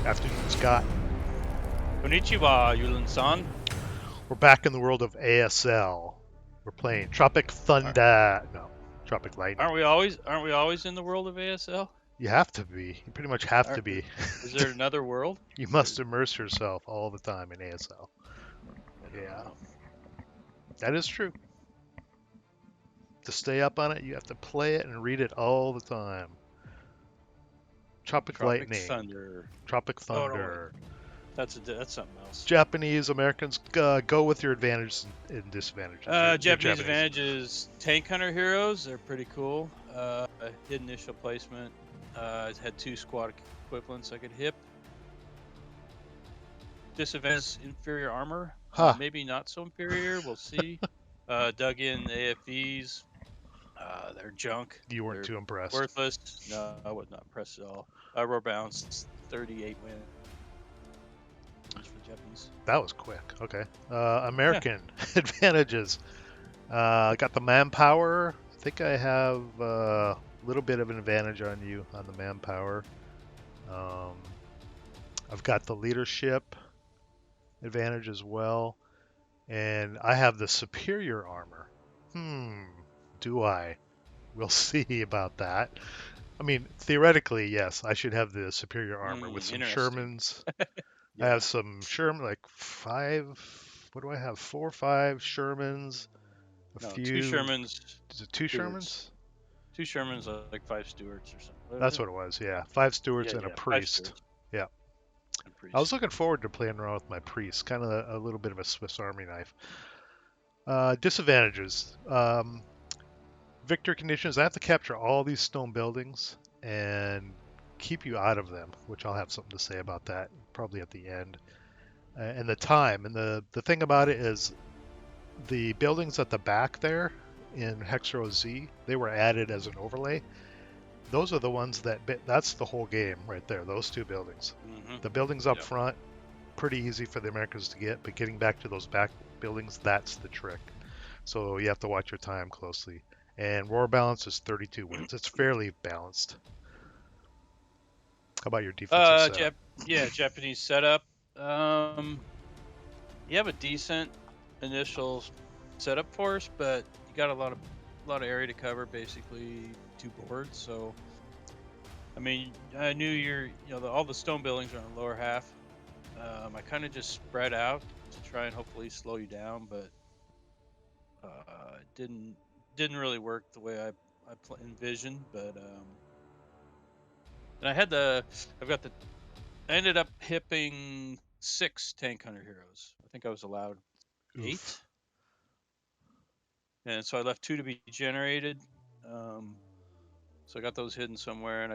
Afternoon, Scott. Konnichiwa, Yulin-san. We're back in the world of ASL. We're playing Tropic Thunder. No, Tropic Lightning. Aren't we always in the world of ASL? You have to be. You pretty much have to Aren't, be. is there another world? You must immerse yourself all the time in ASL. Yeah, that is true. To stay up on it, you have to play it and read it all the time. Tropic Lightning. Thunder. Tropic Oh, no, Thunder. that's something else. Japanese, Americans, go with your advantages and disadvantages. Japanese advantages, tank hunter heroes. They're pretty cool. Hid initial placement. I had 2 squad equivalents I could hip. Disadvantage, inferior armor. Huh. Maybe not so inferior. We'll see. Dug in AFVs. They're junk. You weren't too impressed. Worthless. No, I was not impressed at all. Roar bounce, 38 win. For Japanese. That was quick. Okay. American advantages. Got the manpower. I think I have a little bit of an advantage on you on the manpower. I've got the leadership advantage as well. And I have the superior armor. Do I? We'll see about that. I mean, theoretically, yes, I should have the superior armor with some Shermans. Yeah. I have some Sherman, like 5. What do I have? 4 or 5 Shermans. Few. 2 Shermans. Is it 2 Shermans? 2 Shermans, like 5 Stewards or something. That's what it was. Yeah, 5 Stewards and a priest. Yeah. I was looking forward to playing around with my priest. Kind of a little bit of a Swiss Army knife. Disadvantages. Victory conditions. I have to capture all these stone buildings and keep you out of them, which I'll have something to say about that probably at the end. And the time. And the thing about it is the buildings at the back there in Hex Row Z, they were added as an overlay. Those are the ones that's the whole game right there, those 2 buildings. Mm-hmm. The buildings up front, pretty easy for the Americans to get, but getting back to those back buildings, that's the trick. So you have to watch your time closely. And roar balance is 32 wins. It's fairly balanced. How about your defensive setup? Japanese setup. You have a decent initial setup force, but you got a lot of area to cover, basically 2 boards. So, I mean, I knew all the stone buildings are on the lower half. I kind of just spread out to try and hopefully slow you down, but it didn't really work the way I envisioned. But and I ended up hipping 6 tank hunter heroes. I think I was allowed 8. And so I left 2 to be generated. So I got those hidden somewhere, and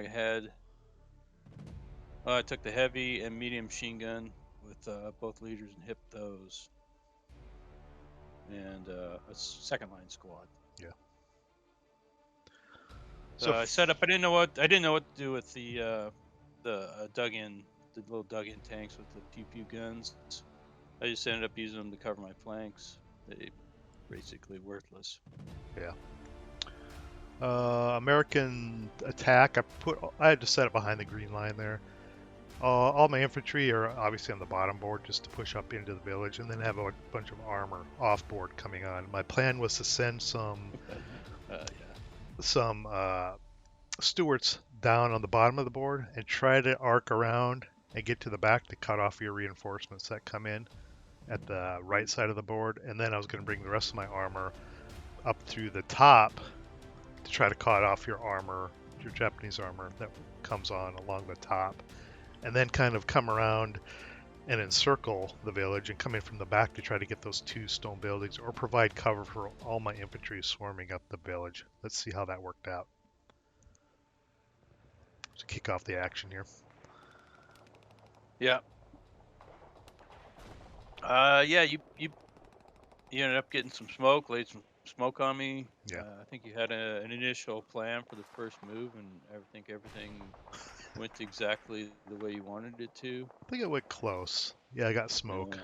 I took the heavy and medium machine gun with both leaders and hipped those. And a second line squad. Yeah. So I set up. I didn't know what to do with the little dug-in tanks with the pew guns. I just ended up using them to cover my flanks. They basically worthless. Yeah. American attack. I had to set it behind the green line there. All my infantry are obviously on the bottom board just to push up into the village, and then have a bunch of armor off board coming on. My plan was to send some stewards down on the bottom of the board and try to arc around and get to the back to cut off your reinforcements that come in at the right side of the board, and then I was going to bring the rest of my armor up through the top to try to cut off your armor, your Japanese armor that comes on along the top, and then kind of come around and encircle the village and come in from the back to try to get those 2 stone buildings or provide cover for all my infantry swarming up the village. Let's see how that worked out. To kick off the action here. Yeah. You ended up getting some smoke, laid some smoke on me. Yeah. I think you had an initial plan for the first move, and I think everything went exactly the way you wanted it to. I think it went close. Yeah, I got smoke.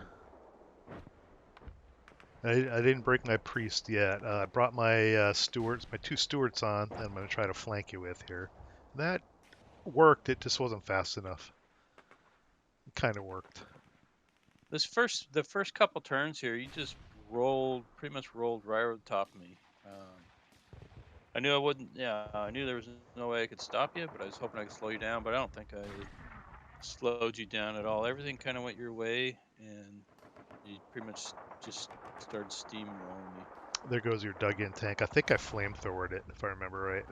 Yeah. I didn't break my priest yet. I brought my stewards, my 2 stewards on, that I'm going to try to flank you with here. That worked. It just wasn't fast enough. kind of worked. The first couple turns here, you just pretty much rolled right over the top of me. I knew I wouldn't. Yeah, I knew there was no way I could stop you, but I was hoping I could slow you down. But I don't think I slowed you down at all. Everything kind of went your way, and you pretty much just started steamrolling me. There goes your dug-in tank. I think I flamethrowered it, if I remember right.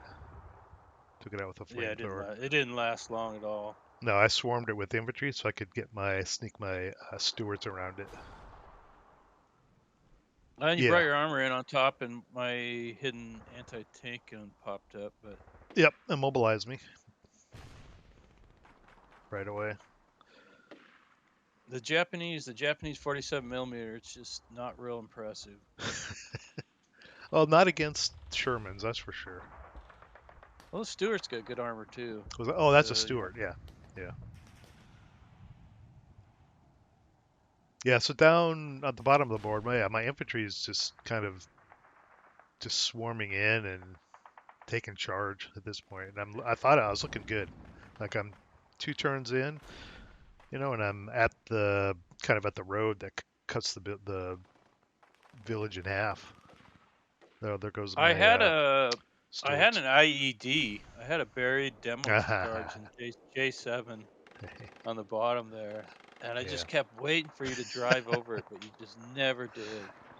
Took it out with a flamethrower. Yeah, it didn't last long at all. No, I swarmed it with infantry so I could sneak my Stuarts around it. And you brought your armor in on top, and my hidden anti-tank gun popped up. But yep, immobilized me right away. The Japanese 47 millimeter, it's just not real impressive. Well, not against Shermans, that's for sure. Well, the Stuart's got good armor too. Oh, that's a Stuart, yeah. Yeah, so down at the bottom of the board, my infantry is just kind of just swarming in and taking charge at this point. And I thought I was looking good. Like I'm 2 turns in, and I'm at the kind of at the road that cuts the village in half. There goes my. I had an IED. I had a buried demo charge in J7 on the bottom there, and I just kept waiting for you to drive over it, but you just never did.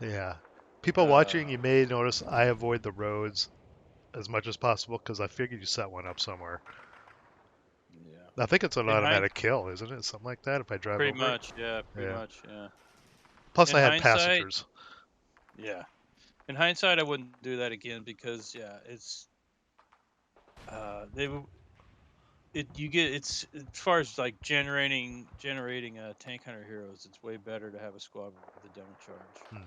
Yeah. People watching, you may notice I avoid the roads as much as possible because I figured you set one up somewhere. Yeah. I think it's an automatic kill, isn't it? Something like that if I drive over it. Pretty much, yeah. Plus, I had passengers. Yeah. In hindsight, I wouldn't do that again because, it's it's as far as like generating tank hunter heroes, it's way better to have a squad with a demo charge. Mm-hmm.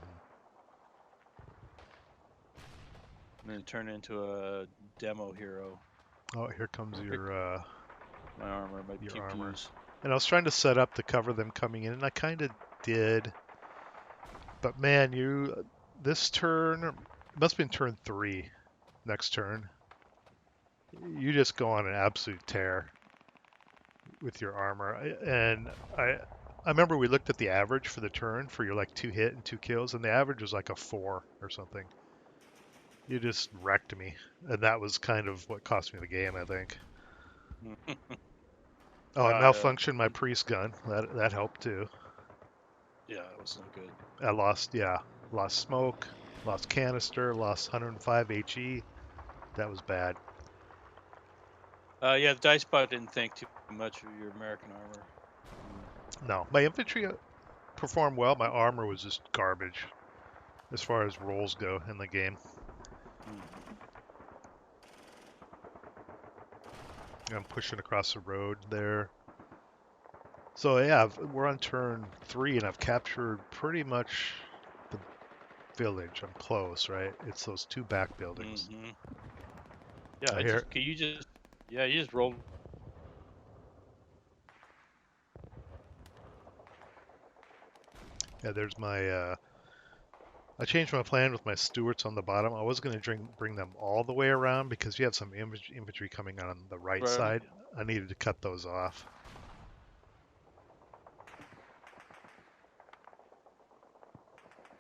And then turn into a demo hero. Oh, here comes your my armor, my your pew-pews. armor. And I was trying to set up to cover them coming in, and I kind of did. But man, this turn must have been turn 3. Next turn, you just go on an absolute tear with your armor. And I remember we looked at the average for the turn for your like 2 hit and 2 kills, and the average was like a 4 or something. You just wrecked me, and that was kind of what cost me the game, I think. Oh, it malfunctioned my priest gun. That helped too. Yeah, it was no good. I lost smoke, lost canister, lost 105 HE. That was bad. The dice bot didn't think too much of your American armor. No, my infantry performed well. My armor was just garbage as far as rolls go in the game. I'm pushing across the road there. So yeah, we're on turn 3, and I've captured pretty much the village. I'm close, right? It's those 2 back buildings. Mm-hmm. Yeah, you just rolled. Yeah, there's my. I changed my plan with my Stuarts on the bottom. I was going to bring them all the way around because you have some infantry coming on the right side. I needed to cut those off.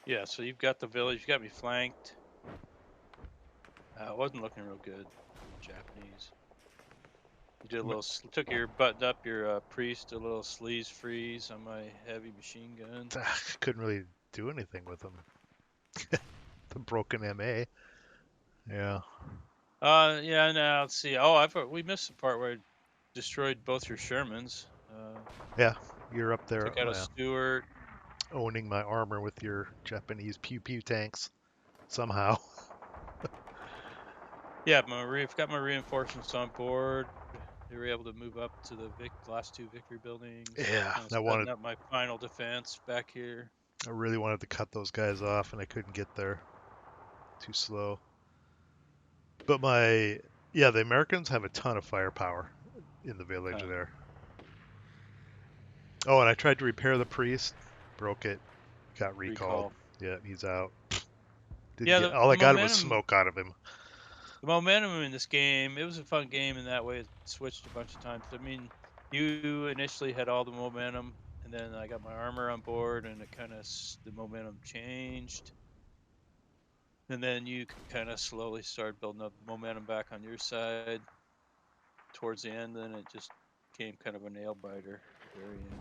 Yeah, so you've got the village. You got me flanked. It wasn't looking real good. Japanese. You did a little. Buttoned up your priest. A little sleaze freeze on my heavy machine gun. Couldn't really do anything with them. The broken MA. Yeah. Yeah. Now let's see. Oh, we missed the part where I destroyed both your Shermans. Yeah, you're up there. Took out a Stuart. Owning my armor with your Japanese pew-pew tanks somehow. Yeah, I've got my reinforcements on board. They were able to move up to the last 2 victory buildings. Yeah, I wanted up my final defense back here. I really wanted to cut those guys off, and I couldn't get there. Too slow. But the Americans have a ton of firepower in the village there. Oh, and I tried to repair the priest, broke it, got recalled. Yeah, he's out. All I got was smoke out of him. The momentum in this game, it was a fun game in that way. It switched a bunch of times. I mean, you initially had all the momentum, and then I got my armor on board, and it kind of the momentum changed, and then you kind of slowly started building up momentum back on your side towards the end. Then it just became kind of a nail biter at the very end.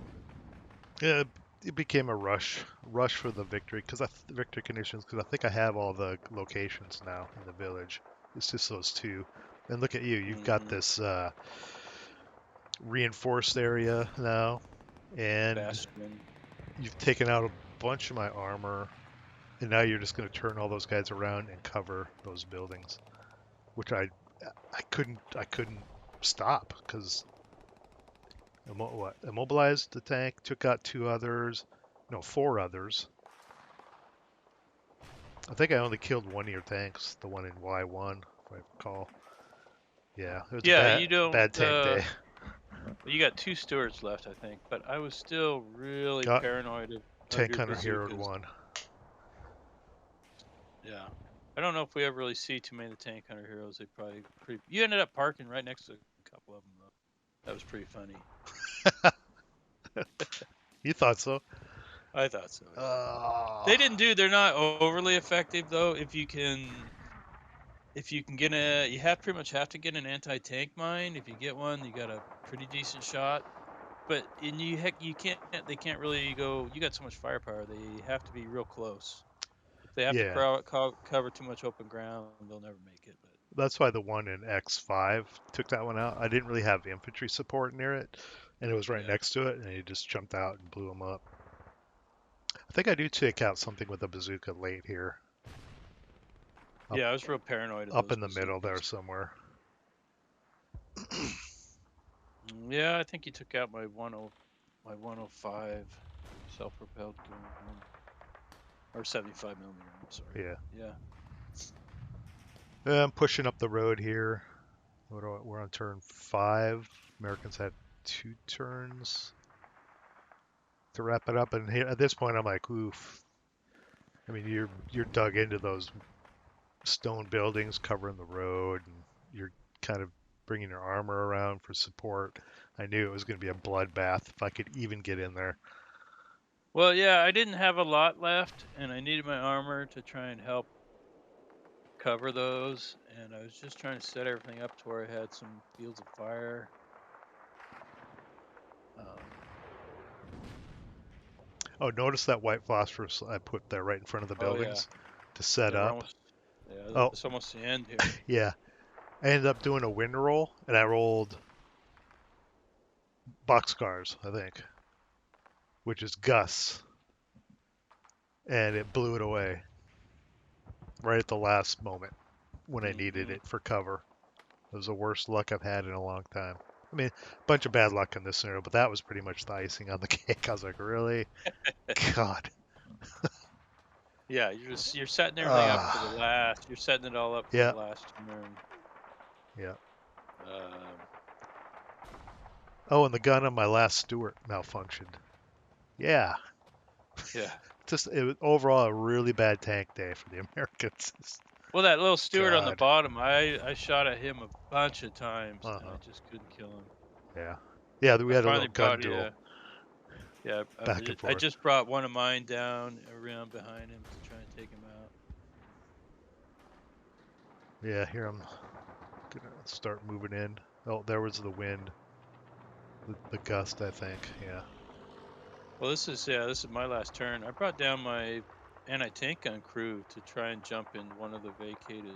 Yeah, it became a rush for the victory victory conditions because I think I have all the locations now in the village. It's just those two. And look at you, you've got this reinforced area now, and Bastion. you've taken out a bunch of my armor, and now you're just going to turn all those guys around and cover those buildings, which I couldn't stop because immobilized the tank, took out four others. I think I only killed one of your tanks, the one in Y1, if I recall. Yeah, it was Yeah, a you don't. bad tank day. You got 2 stewards left, I think, but I was still really Got paranoid of Tank your Hunter heroed bazookas. one. Yeah. I don't know if we ever really see too many of the tank hunter heroes. They probably pretty. You ended up parking right next to a couple of them though. That was pretty funny. You thought so? I thought so. Yeah. Uh, They didn't do. They're not overly effective though. If you can get you have pretty much have to get an anti-tank mine. If you get one, you got a pretty decent shot. But you can't. They can't really go. You got so much firepower. They have to be real close. If they have to yeah, cover too much open ground, they'll never make it. But that's why the one in X5 took that one out. I didn't really have infantry support near it, and it was right yeah. next to it, and he just jumped out and blew him up. I think I do take out something with a bazooka late here. Yeah, I was real paranoid of Up those in the middle there bazookas. somewhere. Yeah, I think you took out my 105 self-propelled gun, or 75 millimeter. I'm sorry. Yeah. Yeah. I'm pushing up the road here. We're on turn 5. Americans had 2 turns to wrap it up, and here, at this point, I'm like, oof. I mean, you're dug into those stone buildings covering the road, and you're kind of bringing your armor around for support. I knew it was going to be a bloodbath if I could even get in there. Well, yeah, I didn't have a lot left, and I needed my armor to try and help cover those. And I was just trying to set everything up to where I had some fields of fire. Oh, notice that white phosphorus I put there right in front of the Oh yeah, buildings to set yeah, we're up. almost. Yeah, Oh, it's almost the end here. yeah. I ended up doing a wind roll, and I rolled boxcars, I think, which is gusts, and it blew it away right at the last moment when I needed it for cover. It was the worst luck I've had in a long time. I mean, a bunch of bad luck in this scenario, but that was pretty much the icing on the cake. I was like, really? God. Yeah, you're setting everything up for the Ah, last. You're setting it all up for the yeah, last turn. yeah. Um, Oh, and the gun on my last Stuart malfunctioned. Yeah. yeah. Just it was overall a really bad tank day for the Americans. Well, that little Stewart on the God. bottom, I shot at him a bunch of times, and I Uh-huh. just couldn't kill him. Yeah. Yeah, we I had a little finally gun brought duel yeah. back and I forth. just brought one of mine down around behind him to try and take him out. Yeah, here I'm gonna start moving in. Oh, there was the wind. The gust, I think. Yeah. Well, this is my last turn. I brought down my anti-tank gun crew to try and jump in one of the vacated.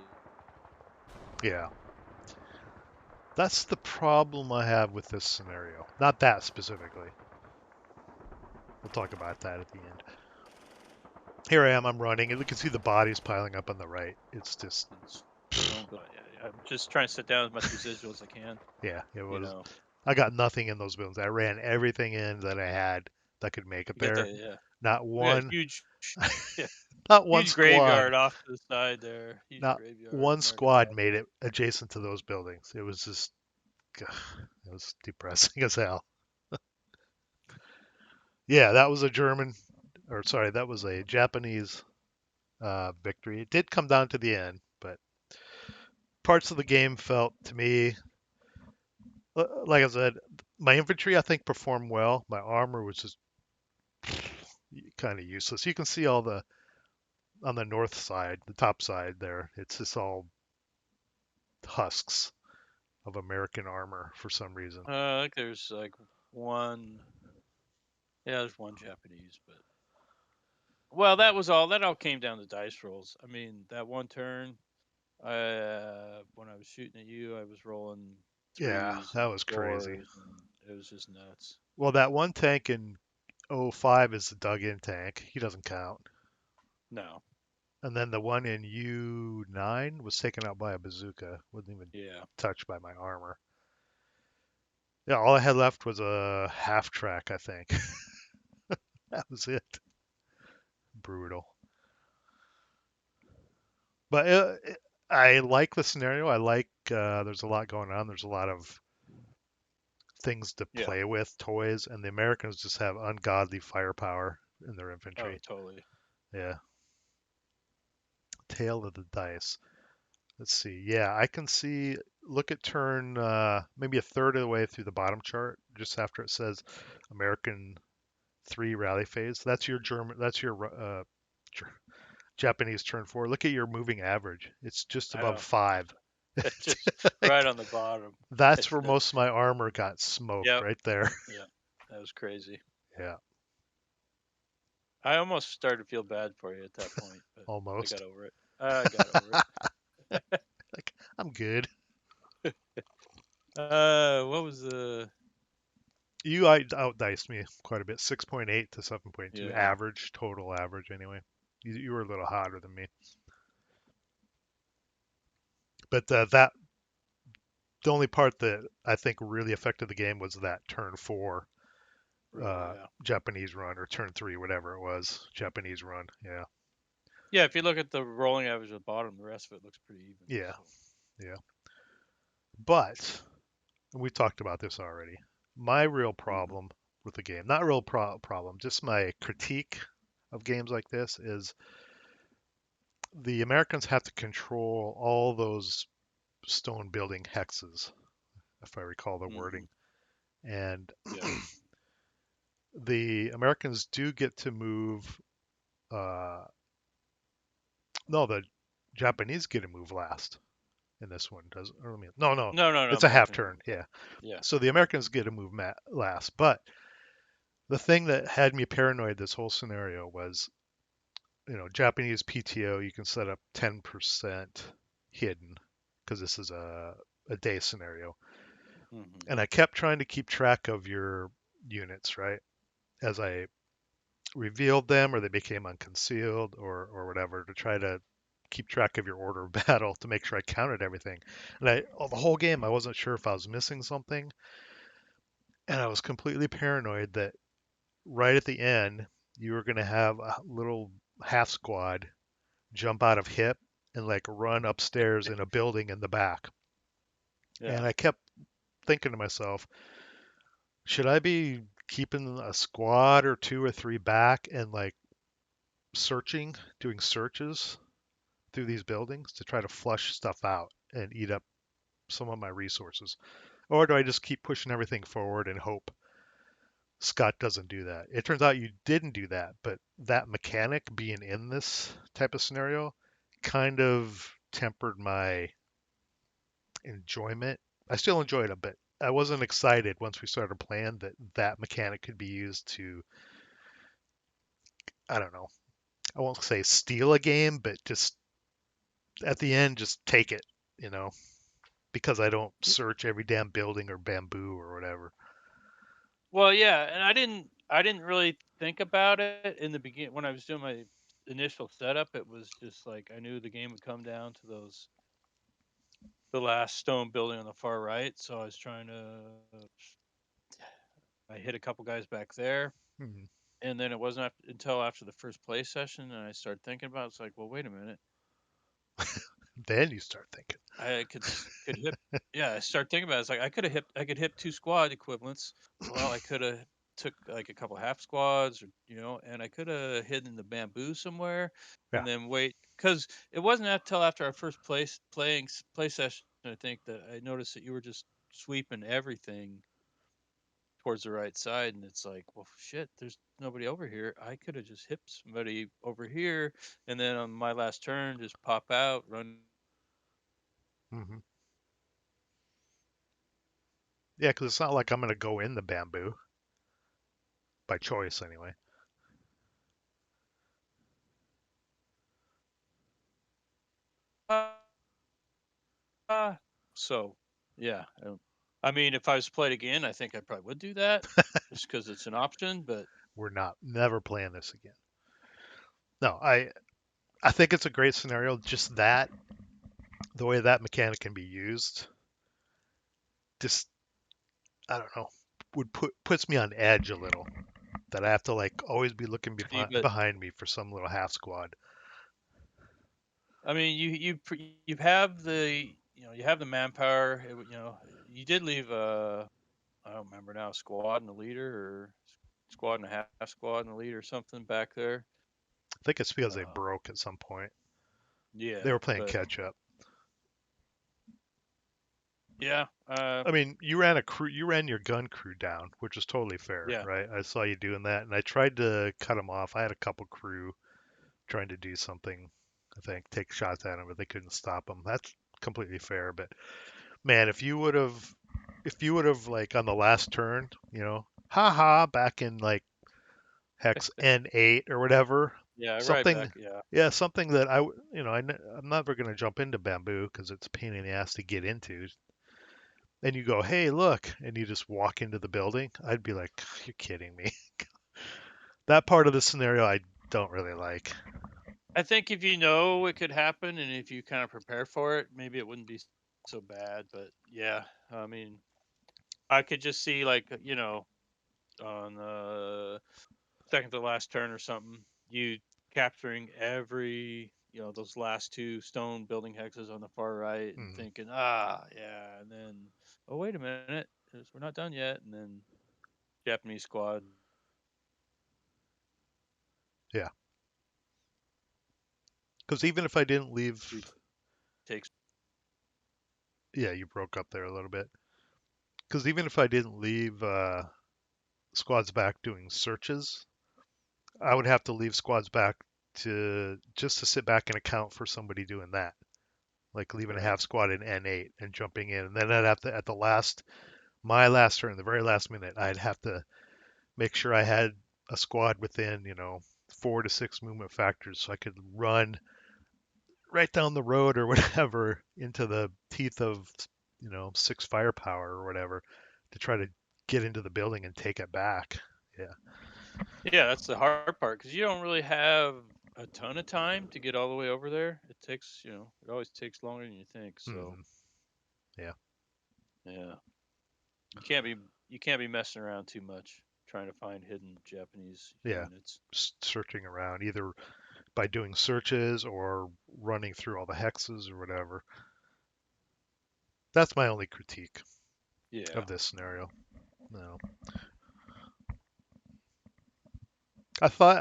Yeah. That's the problem I have with this scenario. Not that specifically. We'll talk about that at the end. Here I am, I'm running, and you can see the bodies piling up on the right. It's just, Stone, but I'm just trying to set down as much residual as I can. yeah, it You was. know, I got nothing in those buildings. I ran everything in that I had that could make it you got there. the yeah. Not We got a one, huge, yeah, not one huge squad, graveyard off to the side there. Huge not graveyard, one American squad made base. it adjacent to those buildings. It was just, it was depressing as hell. Yeah, that was a German, or sorry, that was a Japanese victory. It did come down to the end, but parts of the game felt to me, like I said, My infantry, I think, performed well. My armor was just kind of useless. You can see all the on the north side, the top side there. It's just all husks of American armor for some reason. I think there's like one. Yeah, there's one Japanese, but well, that was all. That all came down to dice rolls. I mean, that one turn, when I was shooting at you, I was rolling Yeah, threes that and was crazy. fours, and it was just nuts. Well, that one tank in '05 is the dug-in tank. He doesn't count. No. And then the one in U9 was taken out by a bazooka. Wasn't even Yeah. touched by my armor. Yeah, all I had left was a half track, I think. That was it. Brutal. But I like the scenario. I like there's a lot going on. There's a lot of things to Yeah. play with, toys, and the Americans just have ungodly firepower in their Oh, infantry. totally. Yeah. Tail of the dice. Let's see. Yeah, I can see. Look at turn maybe a third of the way through the bottom chart, just after it says American 3 rally phase. That's your German. That's your Japanese turn 4. Look at your moving average. It's just I above know. 5. It's just right Like, on the bottom. that's It's where most of my armor got smoked Yep. right there. Yeah. That was crazy. Yeah, I almost started to feel bad for you at that point, but I got almost. over it. I got over it. Like, I'm good. What was the? You outdiced me quite a bit, 6.8 to 7.2 Yeah. average, total average anyway. You were a little hotter than me. But the only part that I think really affected the game was that turn 4 Really? Yeah. Japanese run, or turn 3, whatever it was, Japanese run. Yeah, Yeah. If you look at the rolling average at the bottom, the rest of it looks pretty even. yeah, So. yeah. But we talked about this already. My real Hmm. problem with the game, not real problem, just my critique of games like this is the Americans have to control all those stone building hexes, if I recall the Hmm. wording. And Yeah. the Americans do get to move. No, the Japanese get to move last in this one. Does or let me, no, no, No, no, no. it's a half Americans. turn. Yeah. Yeah. So the Americans get to move last. But the thing that had me paranoid this whole scenario was, Japanese PTO, you can set up 10% hidden because this is a day scenario. Hmm. And I kept trying to keep track of your units, right? As I revealed them or they became unconcealed or whatever to try to keep track of your order of battle to make sure I counted everything. And the whole game, I wasn't sure if I was missing something. And I was completely paranoid that right at the end, you were going to have a little half squad jump out of hip and like run upstairs in a building in the back. Yeah. And I kept thinking to myself, should I be keeping a squad or two or three back and like doing searches through these buildings to try to flush stuff out and eat up some of my resources? Or do I just keep pushing everything forward and hope Scott doesn't do that? It turns out you didn't do that, but that mechanic being in this type of scenario kind of tempered my enjoyment. I still enjoyed it, but I wasn't excited once we started playing that mechanic could be used to, I don't know, I won't say steal a game, but just at the end, just take it, you know, because I don't search every damn building or bamboo or whatever. Well, yeah, and I didn't really think about it in the beginning when I was doing my initial setup. It was just like I knew the game would come down to the last stone building on the far right, so I was trying to. I hit a couple guys back there, Hmm. and then it wasn't until after the first play session, and I started thinking about it, it's like, well, wait a minute, Then you start thinking. I could hit. Yeah, I started thinking about it. It's like I could hit two squad equivalents. Well, I could have took like a couple half squads, or and I could have hidden the bamboo somewhere, Yeah. and then wait because it wasn't until after our first play session, I think, that I noticed that you were just sweeping everything towards the right side, and it's like, well, shit, there's nobody over here. I could have just hit somebody over here, and then on my last turn, just pop out, run. Mm-hmm. Yeah, because it's not like I'm going to go in the bamboo by choice anyway. So, yeah. I mean, if I was played again, I think I probably would do that, just because it's an option. But We're never playing this again. No, I think it's a great scenario. Just that the way that mechanic can be used, just I don't know, would puts me on edge a little. That I have to like always be looking but behind me for some little half squad. I mean, you have the you have the manpower. You did leave I don't remember now, squad and a leader or squad and a half squad and a leader or something back there. I think it's because they Uh, broke at some point. They yeah, were playing but catch up. yeah, I mean, you ran your gun crew down, which is totally fair, yeah, right? I saw you doing that, and I tried to cut them off. I had a couple crew trying to do something, I think, take shots at them, but they couldn't stop them. That's completely fair. But man, if you would have like on the last turn, haha, back in like hex N8 or whatever, yeah, right something, back, yeah, yeah, something that I'm never gonna jump into bamboo because it's a pain in the ass to get into. And you go, hey, look, and you just walk into the building, I'd be like, you're kidding me. That part of the scenario I don't really like. I think if you know it could happen and if you kind of prepare for it, maybe it wouldn't be so bad. But yeah, I mean, I could just see like on the second to last turn or something, you capturing every those last two stone building hexes on the far right and Mm, thinking yeah, and then oh wait a minute, we're not done yet, and then Japanese squad yeah, because even if I didn't leave, takes. yeah, you broke up there a little bit. Because even if I didn't leave squads back doing searches, I would have to leave squads back to just to sit back and account for somebody doing that, like leaving a Right. half squad in N8 and jumping in, and then I'd have to at my last turn, the very last minute, I'd have to make sure I had a squad within 4 to 6 movement factors, so I could run right down the road or whatever into the teeth of 6 firepower or whatever to try to get into the building and take it back. Yeah. Yeah, that's the hard part because you don't really have a ton of time to get all the way over there. It takes, it always takes longer than you think. So Hmm. Yeah. yeah, you can't be you can't be messing around too much trying to find hidden Japanese Yeah. units. Just searching around either by doing searches or running through all the hexes or whatever. That's my only critique Yeah. of this scenario. No. I thought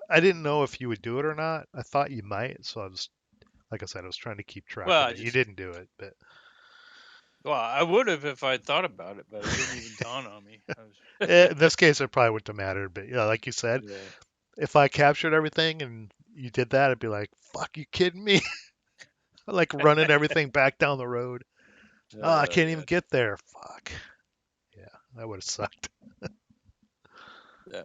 I didn't know if you would do it or not. I thought you might, so I was like I said, I was trying to keep track Well, of it. You didn't do it, but I would have if I'd thought about it, but it didn't even dawn on me. I was, in this case, it probably wouldn't have mattered. But yeah, like you said, yeah. if I captured everything and you did that, I'd be like, "Fuck, you kidding me?" Like running everything back down the road. Oh, I can't even Yeah. get there. Fuck. Yeah, that would have sucked. Yeah.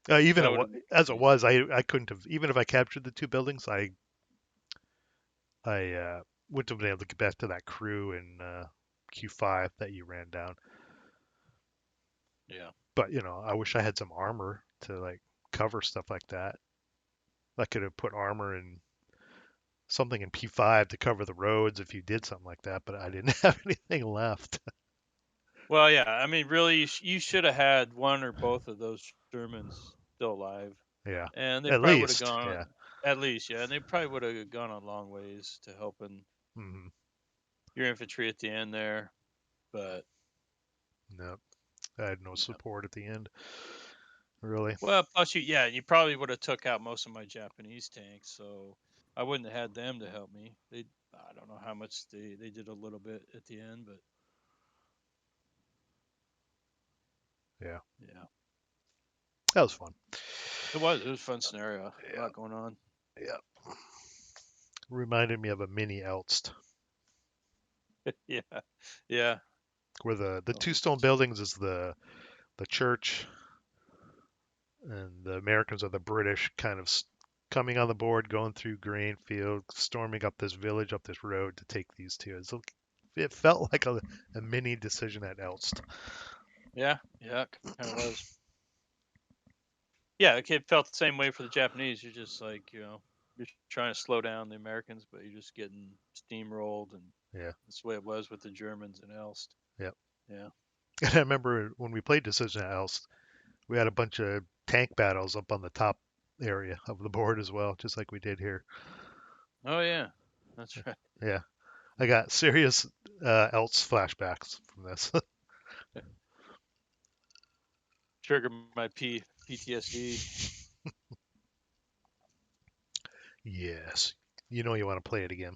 Even That would have been as it crazy. was, I couldn't have even if I captured the two buildings, I wouldn't have been able to get back to that crew in Q5 that you ran down. Yeah. But I wish I had some armor to like cover stuff like that. I could have put armor and something in P5 to cover the roads if you did something like that, but I didn't have anything left. Well, yeah. I mean, really, you should have had one or both of those Germans still alive, Yeah, and they at probably would have least. gone Yeah. at least, yeah, and they probably would have gone a long ways to helping Hmm. your infantry at the end there. But No, I had no yeah. support at the end, really. Well, plus you probably would have took out most of my Japanese tanks, so I wouldn't have had them to help me. I don't know how much they did a little bit at the end, but Yeah, Yeah. that was fun. It was. It was a fun scenario. A Yeah, lot going on. yeah. Reminded me of a mini Elst, Yeah. Yeah. where the Oh, two stone buildings is the church, and the Americans are the British, kind of coming on the board, going through grain field, storming up this village, up this road to take these two. It felt like a mini decision at Elst. yeah. Yeah. Kind of was. Yeah. It felt the same way for the Japanese. You're just like, you're trying to slow down the Americans, but you're just getting steamrolled. And Yeah, that's the way it was with the Germans and Elst. yeah. Yeah. And I remember when we played Decision at Elst, we had a bunch of tank battles up on the top area of the board as well, just like we did here. Oh, yeah. That's right. Yeah, I got serious Elst flashbacks from this. Triggered my PTSD. Yes, you know you want to play it again.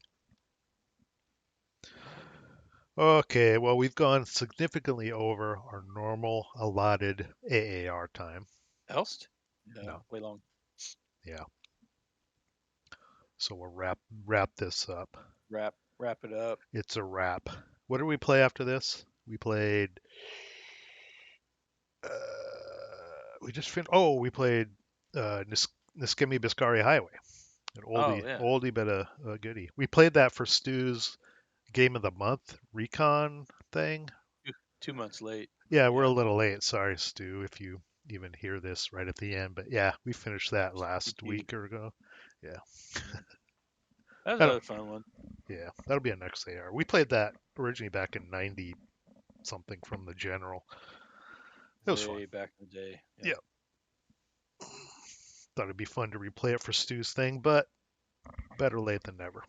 Okay, well, we've gone significantly over our normal allotted AAR time. Elst? Yeah. No, Way long. yeah. So we'll wrap this up. Wrap it up. It's a wrap. What did we play after this? We played. Uh, we just finished. Oh, we played Niskemi Biscari Highway, an Oh, yeah. oldie but a goodie. We played that for Stu's Game of the Month recon thing. 2 months late. Yeah, we're a Yeah. little late. Sorry, Stu, if you even hear this right at the end. But yeah, we finished that last TP. week or ago. Yeah. Yeah. That was That'll, another fun one. yeah, that'll be a next AR. We played that originally back in 90 something from the General. It was fun. Way back in the day. Yeah. Yeah. Thought it'd be fun to replay it for Stu's thing, but better late than never.